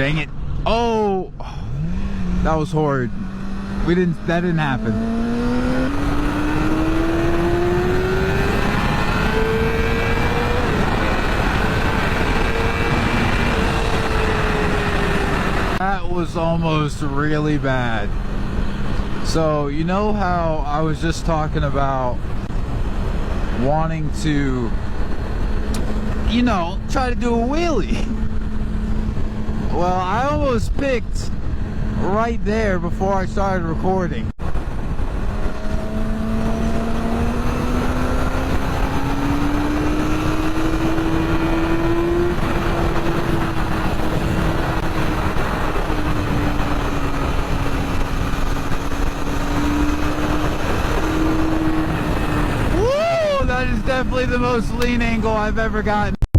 Dang it. Oh, that was horrid. That didn't happen. That was almost really bad. So, you know how I was just talking about wanting to, you know, try to do a wheelie? Well, I almost picked right there before I started recording. Woo! That is definitely the most lean angle I've ever gotten.